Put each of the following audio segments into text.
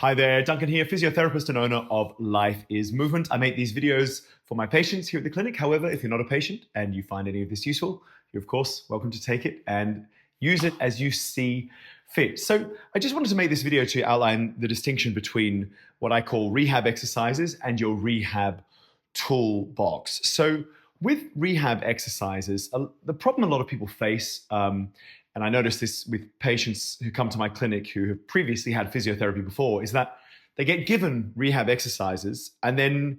Hi there, Duncan here, physiotherapist and owner of Life is Movement. I make these videos for my patients here at the clinic. However, if you're not a patient and you find any of this useful, you're of course welcome to take it and use it as you see fit. So I just wanted to make this video to outline the distinction between what I call rehab exercises and your rehab toolbox. So with rehab exercises, the problem a lot of people face, and I notice this with patients who come to my clinic who have previously had physiotherapy before, is that they get given rehab exercises and then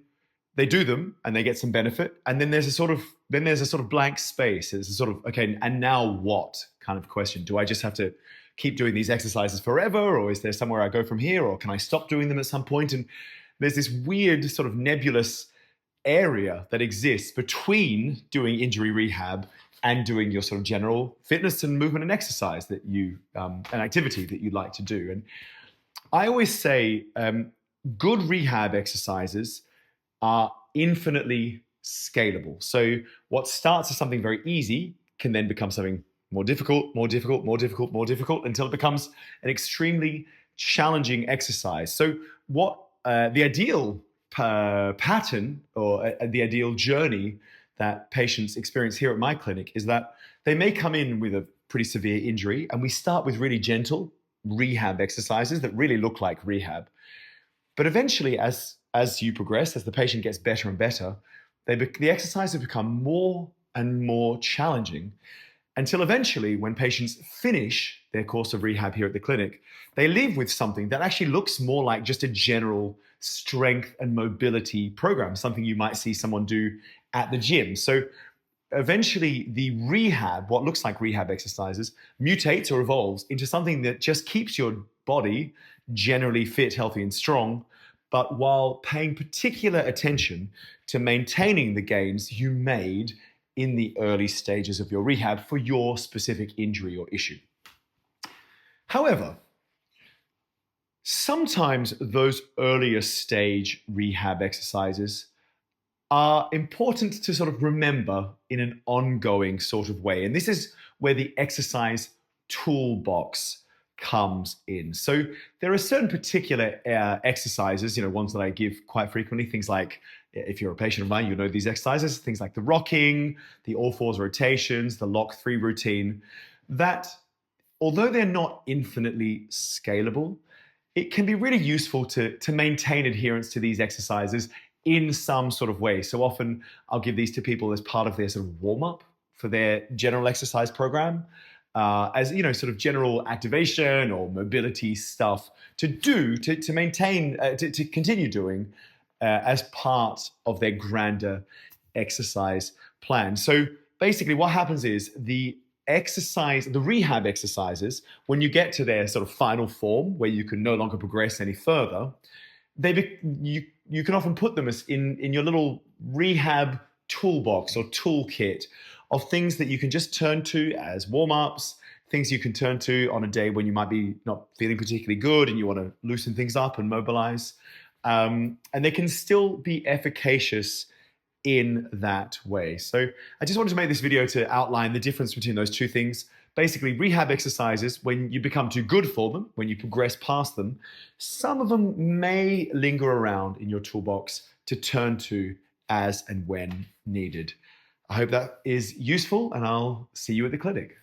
they do them and they get some benefit, and then there's a sort of blank space. There's a sort of, okay, and now what kind of question. Do I just have to keep doing these exercises forever, or is there somewhere I go from here, or can I stop doing them at some point? And there's this weird sort of nebulous area that exists between doing injury rehab and doing your sort of general fitness and movement and exercise that you, an activity that you like to do. And I always say good rehab exercises are infinitely scalable. So what starts as something very easy can then become something more difficult, more difficult, more difficult, more difficult, until it becomes an extremely challenging exercise. So what the ideal pattern or the ideal journey that patients experience here at my clinic is that they may come in with a pretty severe injury, and we start with really gentle rehab exercises that really look like rehab. But eventually, as you progress, as the patient gets better and better, the exercises become more and more challenging, until eventually, when patients finish their course of rehab here at the clinic, they leave with something that actually looks more like just a general strength and mobility program, something you might see someone do at the gym. So eventually the rehab, what looks like rehab exercises, mutates or evolves into something that just keeps your body generally fit, healthy, and strong, but while paying particular attention to maintaining the gains you made in the early stages of your rehab for your specific injury or issue. However, sometimes those earlier stage rehab exercises are important to sort of remember in an ongoing sort of way. And this is where the exercise toolbox comes in. So there are certain particular exercises, ones that I give quite frequently, things like, if you're a patient of mine, you know these exercises, things like the rocking, the all fours rotations, the lock 3 routine, that although they're not infinitely scalable, it can be really useful to maintain adherence to these exercises in some sort of way. So often I'll give these to people as part of their sort of warm-up for their general exercise program, as sort of general activation or mobility stuff to do to maintain, to continue doing as part of their grander exercise plan. So basically what happens is the rehab exercises, when you get to their sort of final form where you can no longer progress any further, you can often put them as in your little rehab toolbox or toolkit of things that you can just turn to as warm-ups, things you can turn to on a day when you might be not feeling particularly good and you want to loosen things up and mobilize. And they can still be efficacious in that way. So I just wanted to make this video to outline the difference between those two things. Basically, rehab exercises, when you become too good for them, when you progress past them, some of them may linger around in your toolbox to turn to as and when needed. I hope that is useful, and I'll see you at the clinic.